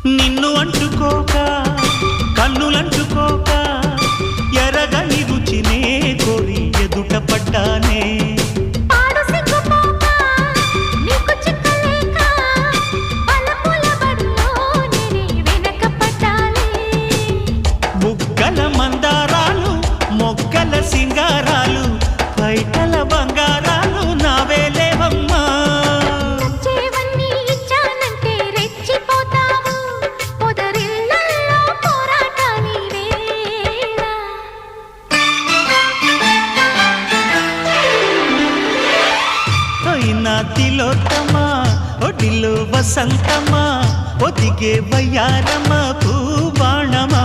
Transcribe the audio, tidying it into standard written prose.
నిన్ను అంటుకోక కన్నులంటుకోక ఎరగని రుచినే కోరి ఎదుట పడ్డానే బుగ్గల మందారాలు మొగ్గల సింగారాలు బయటల బంగారాలు నావేలేవమ్మా తిలోత్తమా ఒడిలో వసంతమా ఒదిగే వయ్యారమా పూబాణమా